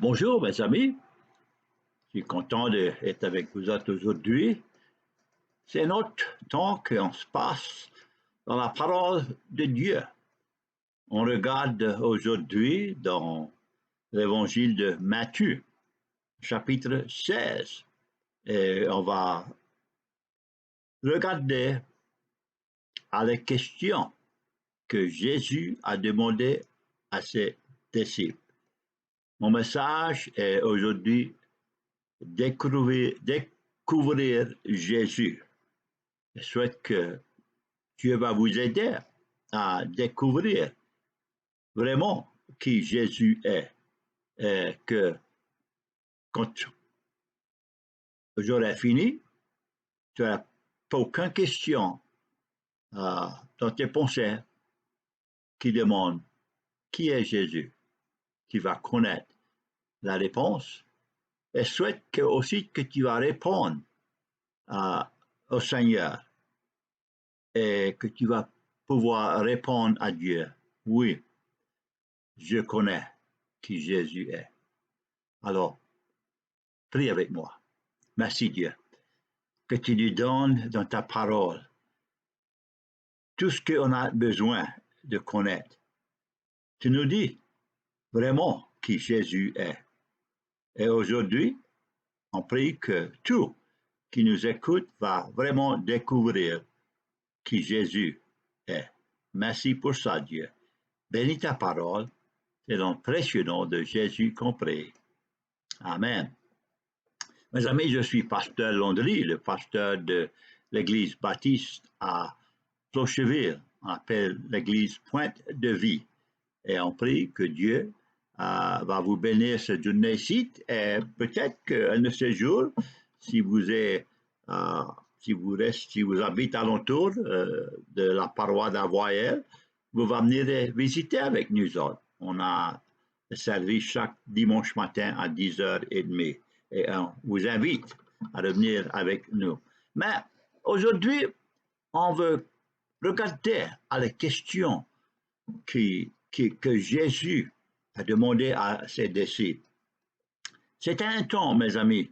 Bonjour mes amis, je suis content d'être avec vous autres aujourd'hui. C'est notre temps qu'on se passe dans la parole de Dieu. On regarde aujourd'hui dans l'évangile de Matthieu, chapitre 16, et on va regarder à la question que Jésus a demandé à ses disciples. Mon message est aujourd'hui découvrir Jésus. Je souhaite que Dieu va vous aider à découvrir vraiment qui Jésus est. Et que quand j'aurai fini, tu n'auras aucune question dans tes pensées qui demande qui est Jésus. Tu vas connaître la réponse et souhaite aussi que tu vas répondre au Seigneur et que tu vas pouvoir répondre à Dieu. Oui, je connais qui Jésus est. Alors, prie avec moi. Merci Dieu que tu nous donnes dans ta parole tout ce qu'on a besoin de connaître. Tu nous dis vraiment qui Jésus est. Et aujourd'hui, on prie que tout qui nous écoute va vraiment découvrir qui Jésus est. Merci pour ça, Dieu. Bénis ta parole. C'est dans le précieux nom de Jésus qu'on prie. Amen. Mes amis, je suis pasteur Landry, le pasteur de l'église baptiste à Clocheville. On appelle l'église Pointe de Vie. Et on prie que Dieu va vous bénir cette journée-ci. Et peut-être qu'un de ces jours, si vous habitez alentour de la paroisse d'Avoyelles, vous allez venir visiter avec nous autres. On a le service chaque dimanche matin à 10h30. Et on vous invite à revenir avec nous. Mais aujourd'hui, on veut regarder à la question que Jésus a demandé à ses disciples. C'était un temps, mes amis,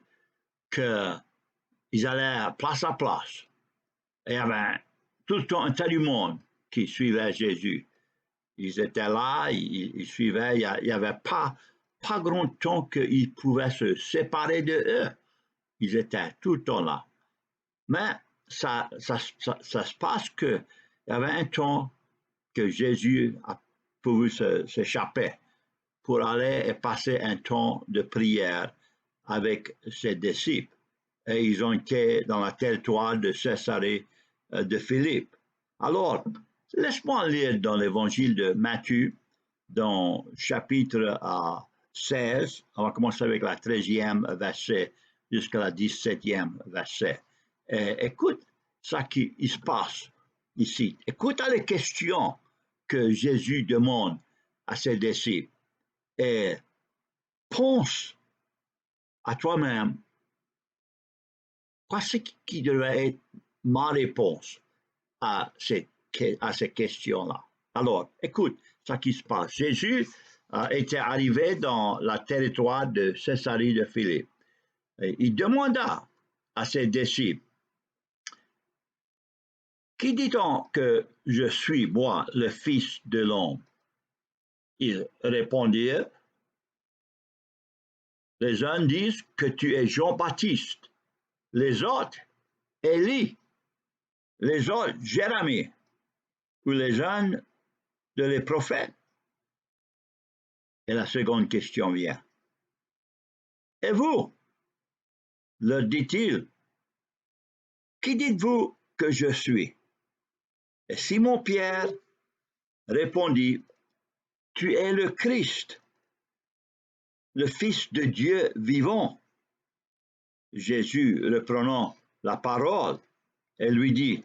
qu'ils allaient place à place. Et il y avait tout le temps un tas du monde qui suivait Jésus. Ils étaient là, ils suivaient, il n'y avait pas grand temps qu'ils pouvaient se séparer de eux. Ils étaient tout le temps là. Mais ça se passe qu'il y avait un temps que Jésus a pu s'échapper pour aller et passer un temps de prière avec ses disciples. Et ils ont été dans la territoire de Césarée de Philippe. Alors, laisse-moi lire dans l'évangile de Matthieu, dans chapitre 16, on va commencer avec la 13e verset jusqu'à la 17e verset. Et écoute ce qui se passe ici. Écoute les questions que Jésus demande à ses disciples et pense à toi-même ce qui devrait être ma réponse à ces questions-là. Alors, écoute ce qui se passe. Jésus était arrivé dans le territoire de Césarée de Philippe. Et il demanda à ses disciples, qui dit-on que je suis, moi, le Fils de l'homme? Ils répondirent, les uns disent que tu es Jean-Baptiste, les autres, Élie, les autres, Jérémie, ou les uns de les prophètes. Et la seconde question vient. Et vous, leur dit-il, qui dites-vous que je suis? Et Simon-Pierre répondit, tu es le Christ, le Fils de Dieu vivant. Jésus, reprenant la parole, et lui dit,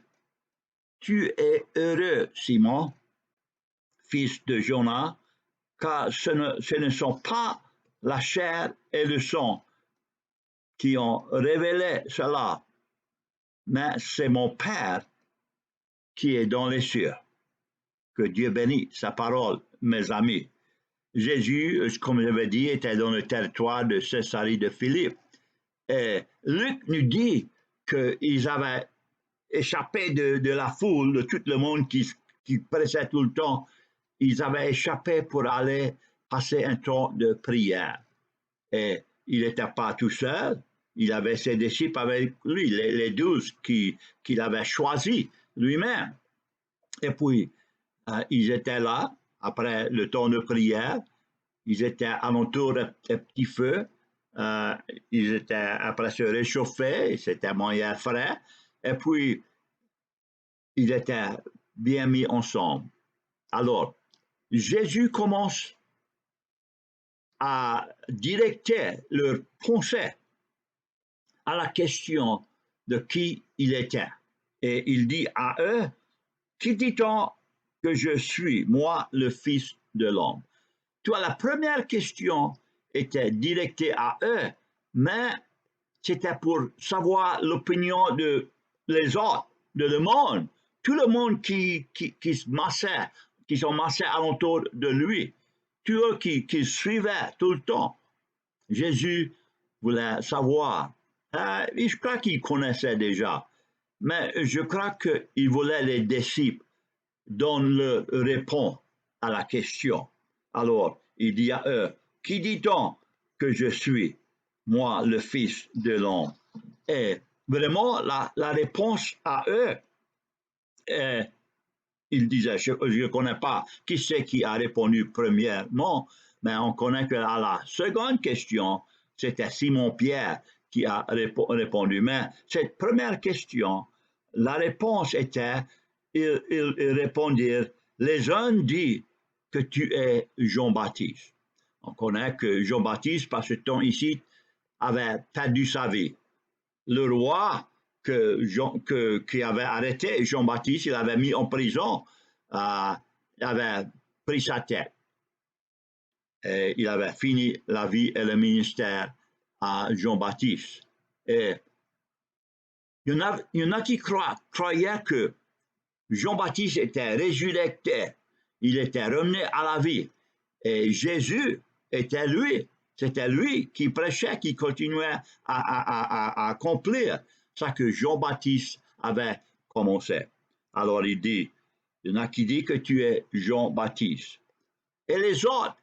tu es heureux, Simon, fils de Jonas, car ce ne sont pas la chair et le sang qui ont révélé cela, mais c'est mon Père qui est dans les cieux. Que Dieu bénisse sa parole, mes amis. Jésus, comme j'avais dit, était dans le territoire de Césarée de Philippe. Et Luc nous dit qu'ils avaient échappé de la foule, de tout le monde qui pressait tout le temps. Ils avaient échappé pour aller passer un temps de prière. Et il n'était pas tout seul, il avait ses disciples avec lui, les 12 qu'il avait choisis lui-même. Et puis, ils étaient là, après le temps de prière, ils étaient alentour d'un petit feu, ils étaient après se réchauffer, c'était moyen frais, et puis ils étaient bien mis ensemble. Alors, Jésus commence à directer leur pensée à la question de qui il était. Et il dit à eux, qui dit-on que je suis, moi, le Fils de l'homme? Tu vois, la première question était directée à eux, mais c'était pour savoir l'opinion de les autres, de le monde, tout le monde qui se massait, qui sont massés alentour de lui, tous eux qui suivaient tout le temps. Jésus voulait savoir. Je crois qu'il connaissait déjà, mais je crois qu'il voulait les disciples donner leur réponse à la question. Alors, il dit à eux, qui dit-on que je suis, moi, le Fils de l'homme? Et vraiment, la réponse à eux, il disait, je ne connais pas qui c'est qui a répondu premièrement, mais on connaît que à la seconde question, c'était Simon-Pierre qui a répondu. Mais cette première question, la réponse était, ils répondirent, les uns disent que tu es Jean-Baptiste. On connaît que Jean-Baptiste, par ce temps ici, avait perdu sa vie. Le roi qui avait arrêté Jean-Baptiste, il l'avait mis en prison, il avait pris sa tête. Et il avait fini la vie et le ministère à Jean-Baptiste. Et il y en a qui croyaient que Jean-Baptiste était résurrecté, il était ramené à la vie. Et Jésus était lui, c'était lui qui prêchait, qui continuait à accomplir ce que Jean-Baptiste avait commencé. Alors il dit, il y en a qui disent que tu es Jean-Baptiste. Et les autres,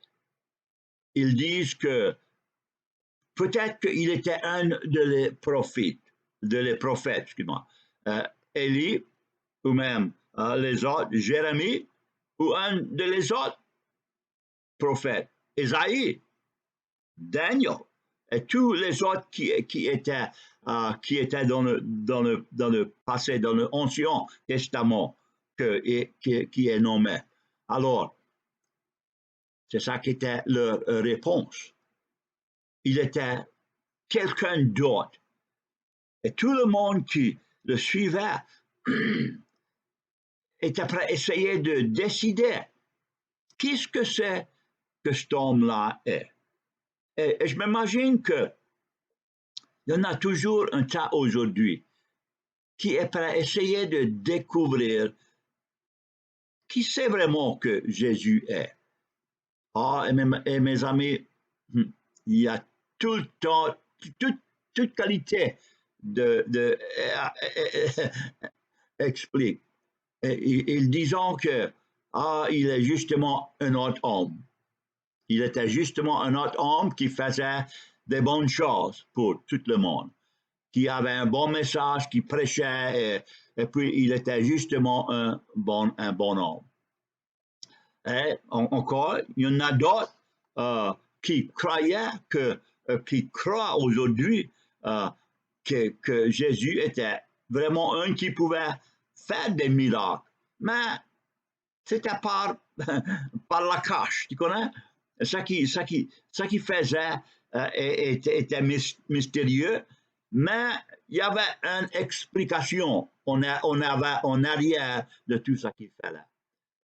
ils disent que peut-être qu'il était un de les prophètes, excuse-moi, Élie, ou même les autres, Jérémie, ou un de les autres prophètes, Isaïe, Daniel, et tous les autres qui étaient dans le passé, dans l'Ancien Testament, qui est nommé. Alors, c'est ça qui était leur réponse. Il était quelqu'un d'autre. Et tout le monde qui le suivait était prêt à essayer de décider qu'est-ce que c'est que cet homme-là est. Et je m'imagine qu'il y en a toujours un tas aujourd'hui qui est prêt à essayer de découvrir qui c'est vraiment que Jésus est. Et mes amis, il y a tout le temps, toute qualité de explique. Ils disent que il est justement un autre homme. Il était justement un autre homme qui faisait des bonnes choses pour tout le monde, qui avait un bon message, qui prêchait, et puis il était justement un bon homme. Et encore, il y en a d'autres qui croyaient qui croient aujourd'hui que Jésus était vraiment un qui pouvait faire des miracles. Mais c'était par la cache, tu connais? Ce qui faisait était mystérieux, mais il y avait une explication on avait en arrière de tout ce qu'il faisait.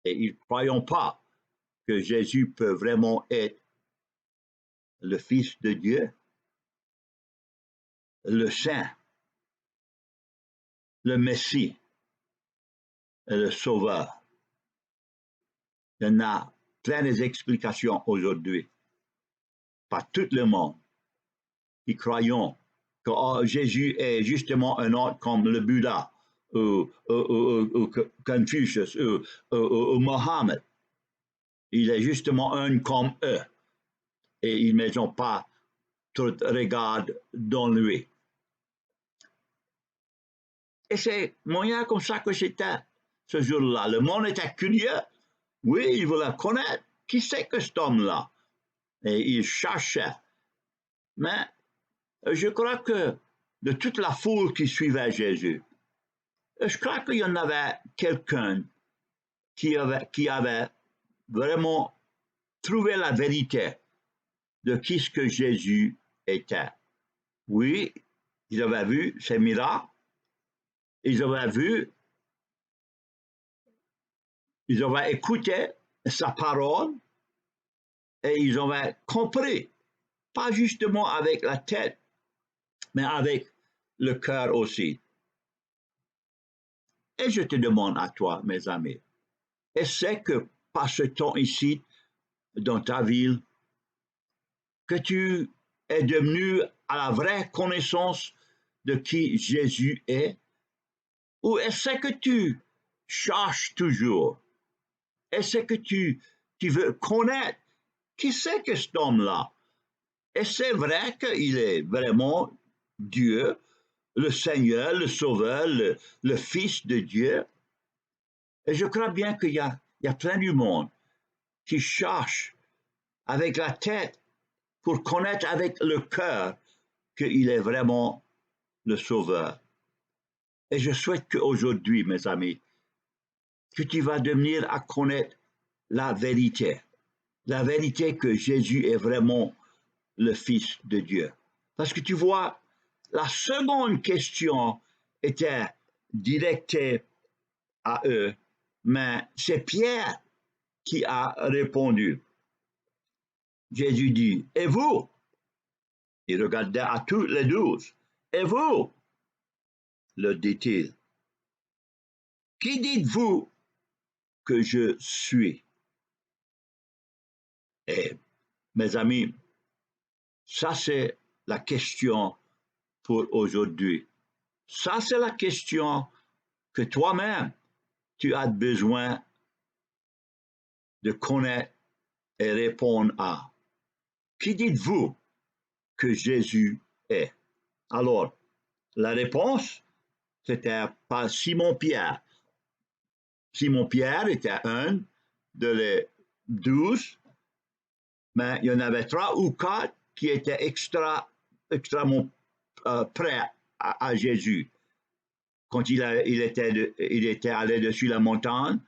Et ils ne croyaient pas que Jésus peut vraiment être le Fils de Dieu, le Saint, le Messie et le Sauveur. Il y en a plein d'explications aujourd'hui par tout le monde qui croyons que Jésus est justement un autre comme le Bouddha ou Confucius ou Mohammed. Il est justement un comme eux et ils ne ont pas tout regard dans lui. Et c'est moyen comme ça que c'était ce jour-là. Le monde était curieux. Oui, il voulait connaître qui c'est que cet homme-là. Et il cherchait. Mais je crois que de toute la foule qui suivait Jésus, je crois qu'il y en avait quelqu'un qui avait vraiment trouvé la vérité de qui ce que Jésus était. Oui, ils avaient vu ses miracles, ils avaient écouté sa parole et ils avaient compris, pas justement avec la tête, mais avec le cœur aussi. Et je te demande à toi, mes amis, est-ce que par ce temps ici, dans ta ville, que tu es devenu à la vraie connaissance de qui Jésus est? Ou est-ce que tu cherches toujours? Est-ce que tu veux connaître qui c'est que cet homme-là? Et c'est vrai qu'il est vraiment Dieu, le Seigneur, le Sauveur, le Fils de Dieu. Et je crois bien qu'il y a plein du monde qui cherche avec la tête pour connaître avec le cœur qu'il est vraiment le Sauveur. Et je souhaite qu'aujourd'hui, mes amis, que tu vas devenir à connaître la vérité que Jésus est vraiment le Fils de Dieu. Parce que tu vois, la seconde question était directée à eux, mais c'est Pierre qui a répondu. Jésus dit, et vous? Il regardait à tous les 12. Et vous? Le dit-il. Qui dites-vous que je suis? Et mes amis, ça c'est la question pour aujourd'hui. Ça c'est la question que toi-même, tu as besoin de connaître et répondre à. Qui dites-vous que Jésus est? Alors, la réponse, c'était par Simon-Pierre. Simon-Pierre était un de les 12, mais il y en avait 3 ou 4 qui étaient extrêmement prêts à Jésus. Quand il était allé dessus la montagne,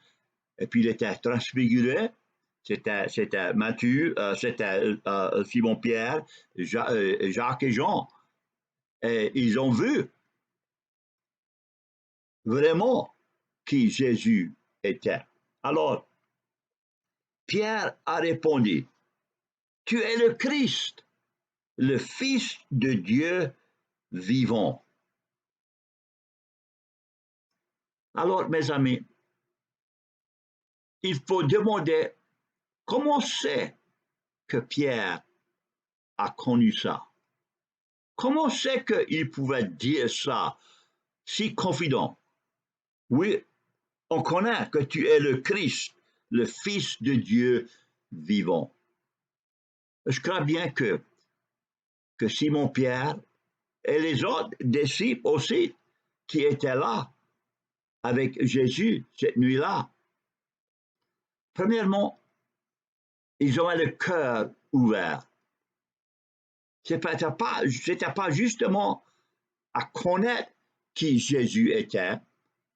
et puis il était transfiguré, c'était Matthieu, c'était Simon-Pierre, Jacques et Jean. Et ils ont vu vraiment qui Jésus était. Alors, Pierre a répondu, tu es le Christ, le Fils de Dieu vivant. Alors, mes amis, il faut demander comment c'est que Pierre a connu ça. Comment c'est qu'il pouvait dire ça si confident? Oui, on connaît que tu es le Christ, le Fils de Dieu vivant. Je crois bien que Simon-Pierre et les autres disciples aussi qui étaient là avec Jésus cette nuit-là, premièrement, ils ont le cœur ouvert. C'était pas justement à connaître qui Jésus était,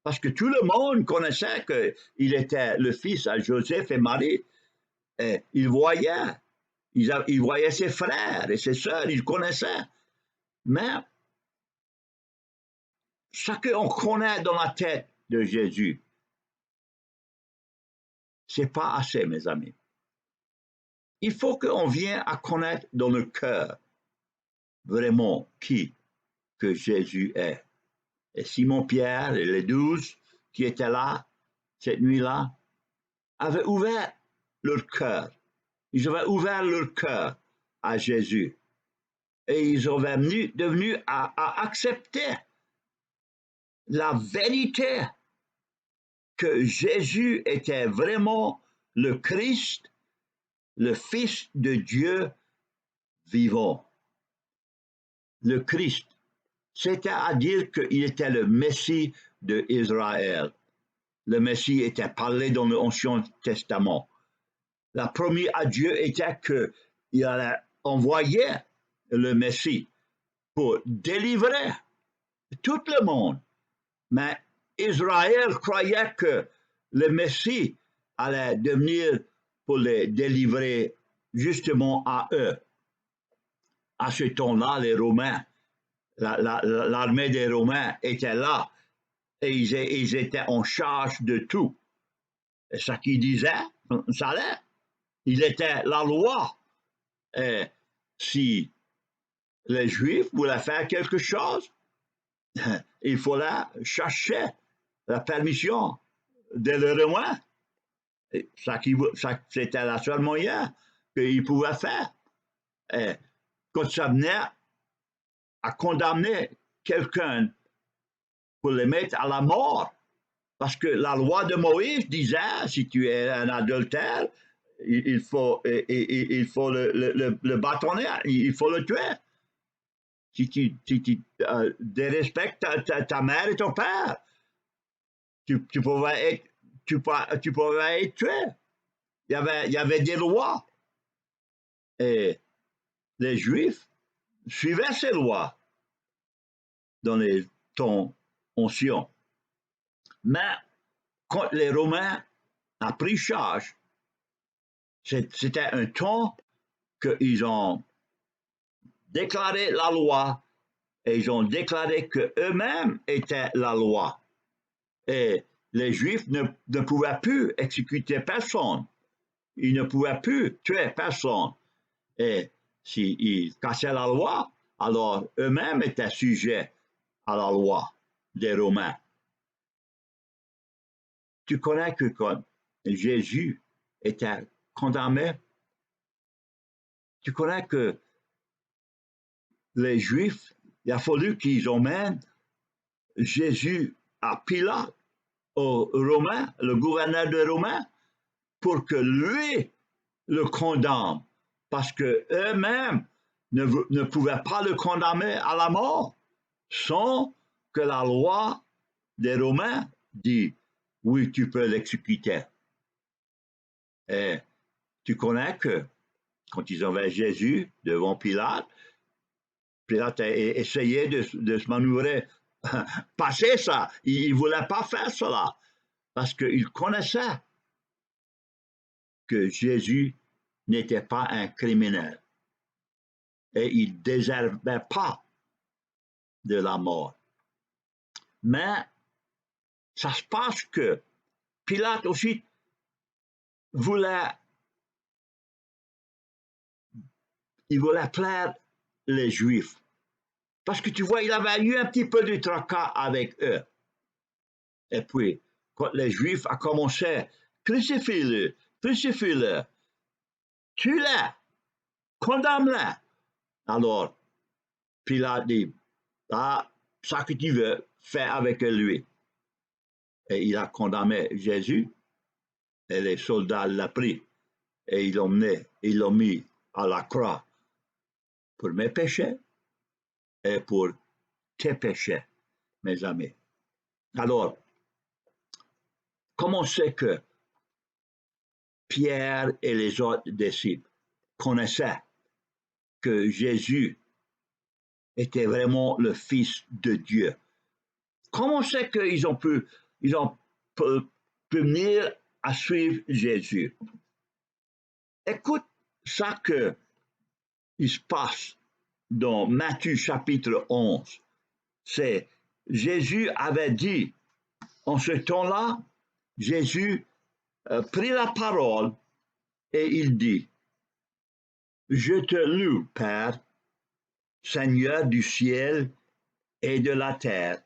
parce que tout le monde connaissait qu'il était le fils à Joseph et Marie. Et ils voyaient ses frères et ses sœurs, ils connaissaient. Mais ce qu'on connaît dans la tête de Jésus, c'est pas assez, mes amis. Il faut qu'on vienne à connaître dans le cœur vraiment qui que Jésus est. Et Simon-Pierre et les 12 qui étaient là cette nuit-là avaient ouvert leur cœur. Ils avaient ouvert leur cœur à Jésus. Et ils ont devenu à accepter la vérité que Jésus était vraiment le Christ, le Fils de Dieu vivant. Le Christ, c'est-à-dire qu'il était le Messie d'Israël. Le Messie était parlé dans l'Ancien Testament. La promesse à Dieu était qu'il allait envoyer le Messie pour délivrer tout le monde. Mais Israël croyait que le Messie allait devenir pour les délivrer justement à eux. À ce temps-là, les Romains, l'armée des Romains était là et ils étaient en charge de tout. Et ce qu'ils disaient, ça allait. Il était la loi. Et si les Juifs voulaient faire quelque chose, il fallait chercher la permission des Romains. C'était la seule moyen qu'ils pouvaient faire. Et quand ça venait à condamner quelqu'un pour le mettre à la mort, parce que la loi de Moïse disait, si tu es un adultère, il faut le bâtonner, il faut le tuer. Si tu dérespectes ta mère et ton père, tu pouvais être tué. Il y avait des lois. Et les Juifs suivaient ces lois dans les temps anciens. Mais quand les Romains ont pris charge, c'était un temps qu'ils ont déclaré la loi et ils ont déclaré qu'eux-mêmes étaient la loi. Et les Juifs ne pouvaient plus exécuter personne. Ils ne pouvaient plus tuer personne. Et s'ils cassaient la loi, alors eux-mêmes étaient sujets à la loi des Romains. Tu connais que quand Jésus était condamné, tu connais que les Juifs, il a fallu qu'ils emmènent Jésus à Pilate, au Romain, le gouverneur de Romain, pour que lui le condamne, parce que eux-mêmes ne pouvaient pas le condamner à la mort sans que la loi des Romains dit oui, tu peux l'exécuter. Et tu connais que quand ils avaient Jésus devant Pilate, Pilate a essayé de se manœuvrer, passer ça. Il ne voulait pas faire cela parce qu'il connaissait que Jésus n'était pas un criminel et il ne déservait pas de la mort. Mais ça se passe que Pilate aussi voulait plaire les Juifs. Parce que tu vois, il avait eu un petit peu de tracas avec eux. Et puis, quand les Juifs ont commencé, crucifie-le, tue-le, condamne-le. Alors, Pilate dit, ah, ça que tu veux, fais avec lui. Et il a condamné Jésus, et les soldats l'ont pris, et ils l'ont mis à la croix pour mes péchés et pour tes péchés, mes amis. Alors, comment c'est que Pierre et les autres disciples connaissaient que Jésus était vraiment le Fils de Dieu? Comment c'est qu'ils ont pu venir à suivre Jésus? Écoute ça que il se passe dans Matthieu chapitre 11. C'est Jésus avait dit, en ce temps-là, Jésus prit la parole et il dit, je te loue, Père, Seigneur du ciel et de la terre,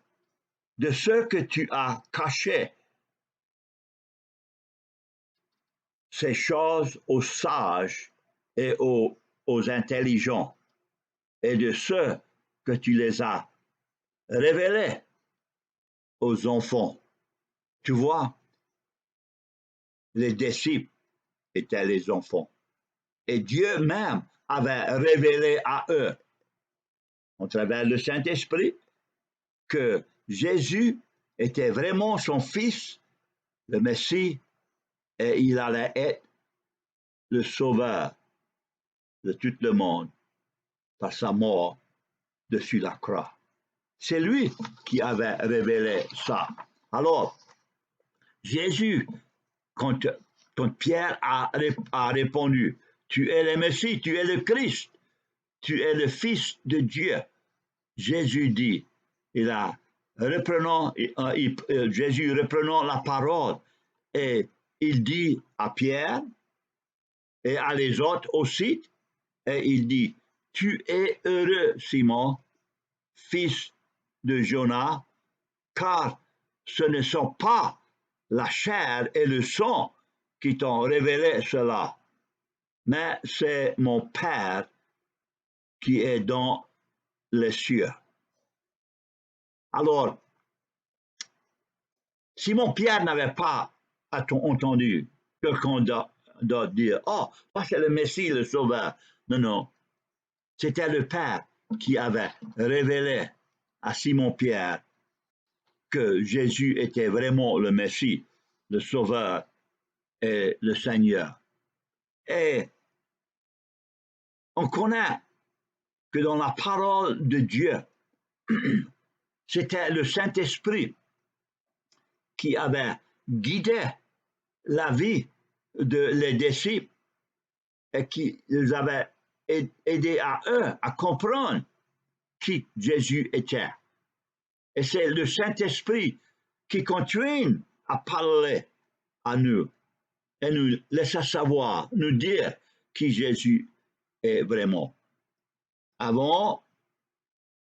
de ce que tu as caché ces choses aux sages et aux intelligents, et de ceux que tu les as révélés aux enfants. Tu vois, les disciples étaient les enfants. Et Dieu même avait révélé à eux, à travers le Saint-Esprit, que Jésus était vraiment son Fils, le Messie, et il allait être le Sauveur de tout le monde par sa mort dessus la croix. C'est lui qui avait révélé ça. Alors, Jésus, quand Pierre a répondu, tu es le Messie, tu es le Christ, tu es le Fils de Dieu. Jésus dit, Jésus reprenant la parole, et il dit à Pierre et à les autres aussi, et il dit, tu es heureux, Simon, fils de Jonas, car ce ne sont pas la chair et le sang qui t'ont révélé cela, mais c'est mon Père qui est dans les cieux. Alors, Simon Pierre n'avait pas entendu quelqu'un doit dire, oh, ça c'est le Messie, le Sauveur. Non, non. C'était le Père qui avait révélé à Simon Pierre que Jésus était vraiment le Messie, le Sauveur et le Seigneur. Et on connaît que dans la parole de Dieu, c'était le Saint-Esprit qui avait guidé la vie des disciples et qui les avait aidés à eux à comprendre qui Jésus était. Et c'est le Saint-Esprit qui continue à parler à nous et nous laisser savoir, nous dire qui Jésus est vraiment. Avant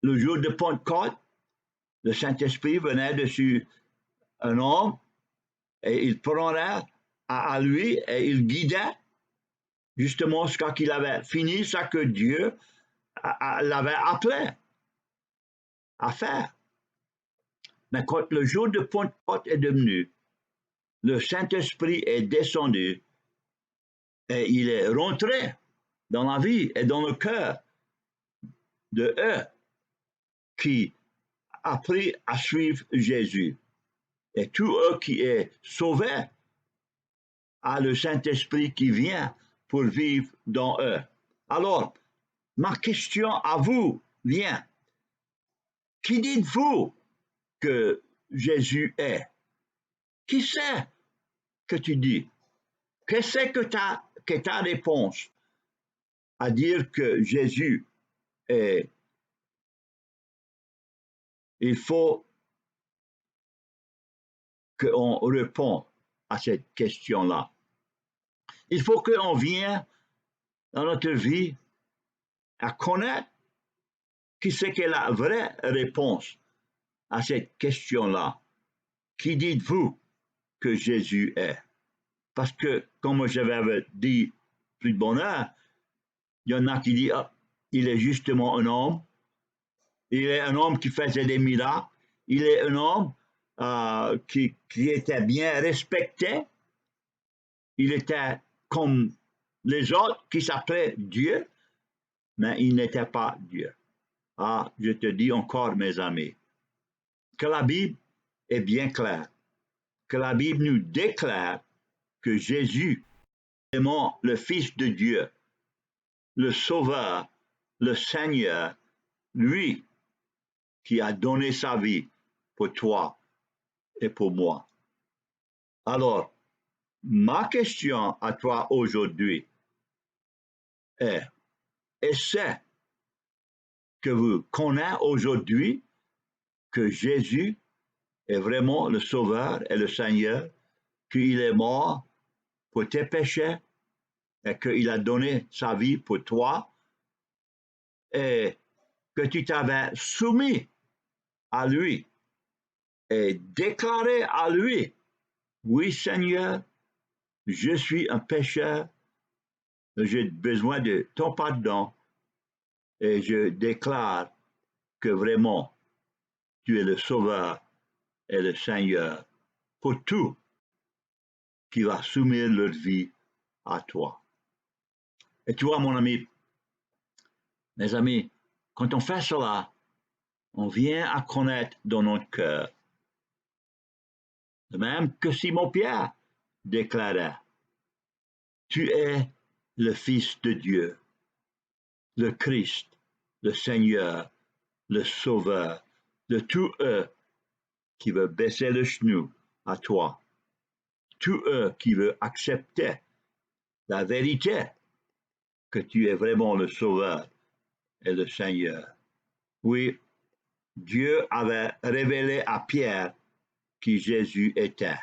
le jour de Pentecôte, le Saint-Esprit venait dessus un homme et il prenait à lui et il guidait justement ce qu'il avait fini, ce que Dieu l'avait appelé à faire. Mais quand le jour de Pentecôte est devenu, le Saint-Esprit est descendu et il est rentré dans la vie et dans le cœur de eux qui a appris à suivre Jésus. Et tous eux qui est sauvé a le Saint-Esprit qui vient pour vivre dans eux. Alors, ma question à vous vient. Qui dites-vous que Jésus est? Qui c'est que tu dis? Qu'est-ce que ta réponse à dire que Jésus est? Il faut qu'on réponde à cette question-là. Il faut qu'on vienne dans notre vie à connaître qui c'est que la vraie réponse à cette question-là. Qui dites-vous que Jésus est? Parce que, comme je l'avais dit plus de bonheur, il y en a qui disent, ah, il est justement un homme, il est un homme qui faisait des miracles, il est un homme qui était bien respecté, il était comme les autres qui s'appelaient Dieu, mais il n'était pas Dieu. Ah, je te dis encore, mes amis, que la Bible est bien claire, que la Bible nous déclare que Jésus est le Fils de Dieu, le Sauveur, le Seigneur, lui qui a donné sa vie pour toi et pour moi. Alors, ma question à toi aujourd'hui est, est-ce que vous connaissez aujourd'hui que Jésus est vraiment le Sauveur et le Seigneur, qu'il est mort pour tes péchés et qu'il a donné sa vie pour toi et que tu t'avais soumis à lui et déclaré à lui, oui Seigneur, je suis un pécheur, j'ai besoin de ton pardon et je déclare que vraiment tu es le Sauveur et le Seigneur pour tout qui va soumettre leur vie à toi. Et tu vois, mon ami, mes amis, quand on fait cela, on vient à connaître dans notre cœur, de même que Simon-Pierre déclara, tu es le Fils de Dieu, le Christ, le Seigneur, le Sauveur de tous eux qui veulent baisser le genou à toi, tous eux qui veulent accepter la vérité que tu es vraiment le Sauveur et le Seigneur. Oui, Dieu avait révélé à Pierre qui Jésus était.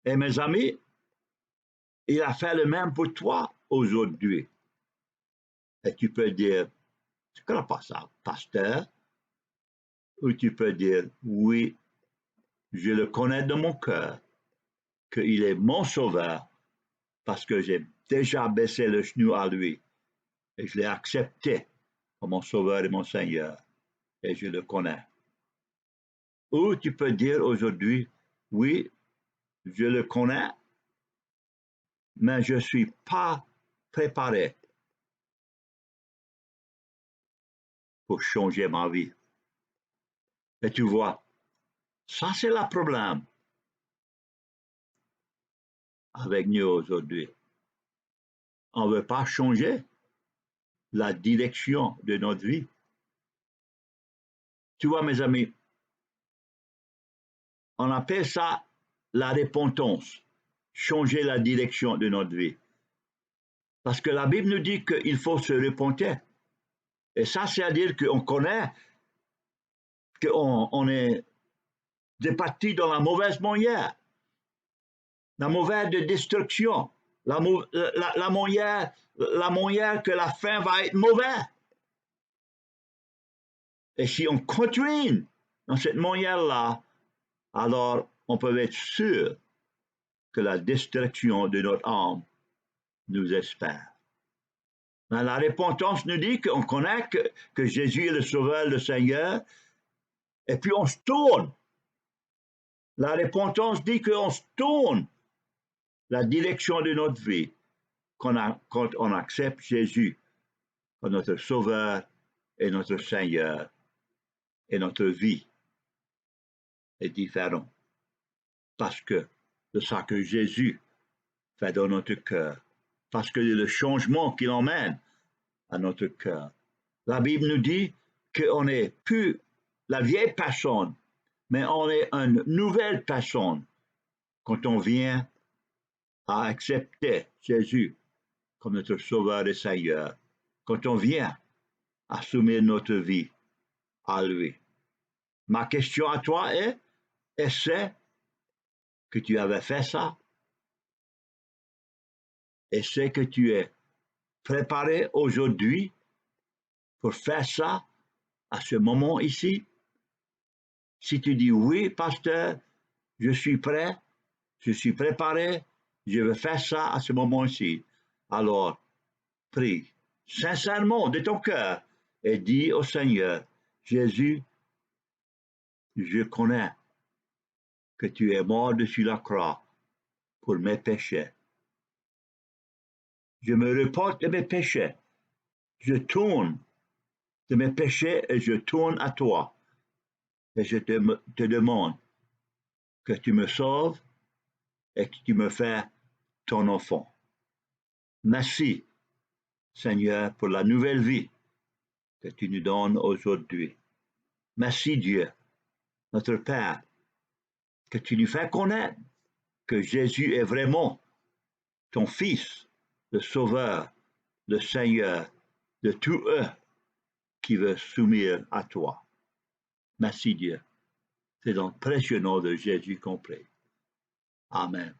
Et mes amis, il a fait le même pour toi aujourd'hui. Et tu peux dire, je ne crois pas ça, pasteur. Ou tu peux dire, oui, je le connais de mon cœur, qu'il est mon sauveur, parce que j'ai déjà baissé le genou à lui. Et je l'ai accepté comme mon sauveur et mon Seigneur. Et je le connais. Ou tu peux dire aujourd'hui, oui, je le connais, mais je ne suis pas préparé pour changer ma vie. Et tu vois, ça c'est le problème avec nous aujourd'hui. On ne veut pas changer la direction de notre vie. Tu vois, mes amis, on appelle ça la repentance, changer la direction de notre vie. Parce que la Bible nous dit qu'il faut se repentir. Et ça, c'est-à-dire qu'on connaît qu'on est parti dans la mauvaise manière, la mauvaise de destruction, la manière que la fin va être mauvaise. Et si on continue dans cette manière-là, alors on peut être sûr que la destruction de notre âme nous espère. Mais la repentance nous dit qu'on connaît que Jésus est le Sauveur, le Seigneur, et puis on se tourne. La repentance dit qu'on se tourne la direction de notre vie quand on accepte Jésus comme notre Sauveur et notre Seigneur, et notre vie est différente. Parce que de ça que Jésus fait dans notre cœur, parce que le changement qu'il emmène à notre cœur. La Bible nous dit qu'on n'est plus la vieille personne, mais on est une nouvelle personne quand on vient à accepter Jésus comme notre Sauveur et Seigneur, quand on vient à soumettre notre vie à lui. Ma question à toi est-ce que tu avais fait ça? Est-ce que tu es préparé aujourd'hui pour faire ça à ce moment ici? Si tu dis oui, pasteur, je suis prêt, je suis préparé, je veux faire ça à ce moment-ci, alors prie sincèrement de ton cœur et dis au Seigneur, Jésus, je connais que tu es mort dessus la croix pour mes péchés. Je me reporte de mes péchés. Je tourne de mes péchés et je tourne à toi. Et je te demande que tu me sauves et que tu me fais ton enfant. Merci, Seigneur, pour la nouvelle vie que tu nous donnes aujourd'hui. Merci, Dieu, notre Père, que tu nous fais connaître que Jésus est vraiment ton Fils, le Sauveur, le Seigneur de tous eux qui veulent soumettre à toi. Merci, Dieu. C'est dans le précieux nom de Jésus qu'on prie. Amen.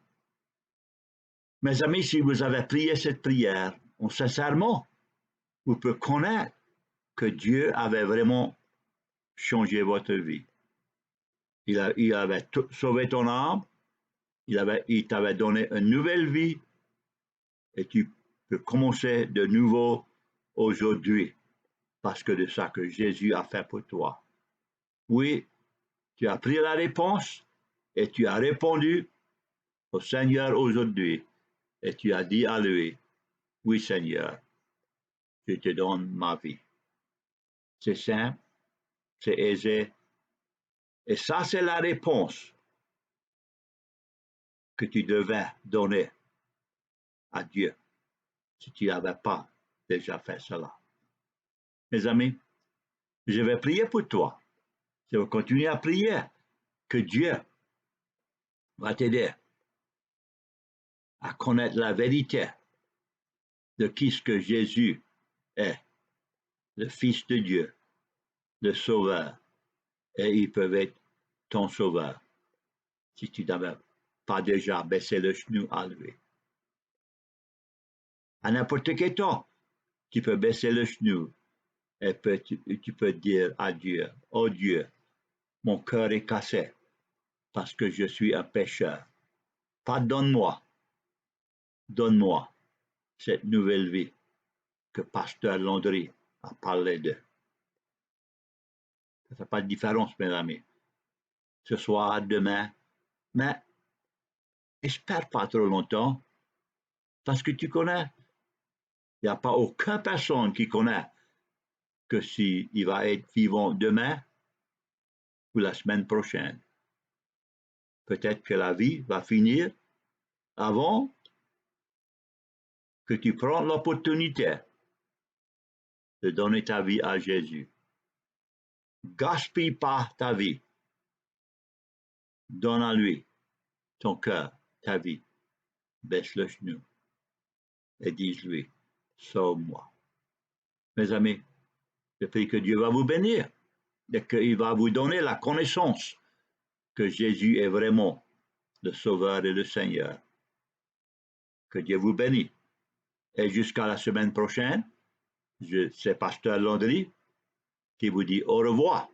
Mes amis, si vous avez prié cette prière, sincèrement, vous pouvez connaître que Dieu avait vraiment changé votre vie. Il avait sauvé ton âme, il t'avait donné une nouvelle vie et tu peux commencer de nouveau aujourd'hui parce que de ça que Jésus a fait pour toi. Oui, tu as pris la réponse et tu as répondu au Seigneur aujourd'hui et tu as dit à lui, oui Seigneur, je te donne ma vie. C'est simple, c'est aisé. Et ça, c'est la réponse que tu devais donner à Dieu si tu n'avais pas déjà fait cela. Mes amis, je vais prier pour toi. Je vais continuer à prier que Dieu va t'aider à connaître la vérité de qui ce que Jésus est, le Fils de Dieu, le Sauveur, et il peut être ton Sauveur si tu n'avais pas déjà baissé le genou à lui. À n'importe quel temps, tu peux baisser le genou et tu peux dire à Dieu, oh Dieu, mon cœur est cassé parce que je suis un pécheur. Pardonne-moi, donne-moi cette nouvelle vie que Pasteur Landry a parlé de. Ça ne fait pas de différence, mes amis. Ce soir, demain, mais espère pas trop longtemps parce que tu connais, il n'y a pas aucune personne qui connaît que s'il va être vivant demain ou la semaine prochaine. Peut-être que la vie va finir avant que tu prennes l'opportunité de donner ta vie à Jésus. Gaspille pas ta vie. Donne à lui ton cœur, ta vie. Baisse le genou et dis-lui, sauve-moi. Mes amis, je prie que Dieu va vous bénir et qu'il va vous donner la connaissance que Jésus est vraiment le Sauveur et le Seigneur. Que Dieu vous bénisse. Et jusqu'à la semaine prochaine, c'est Pasteur Landry qui vous dit au revoir.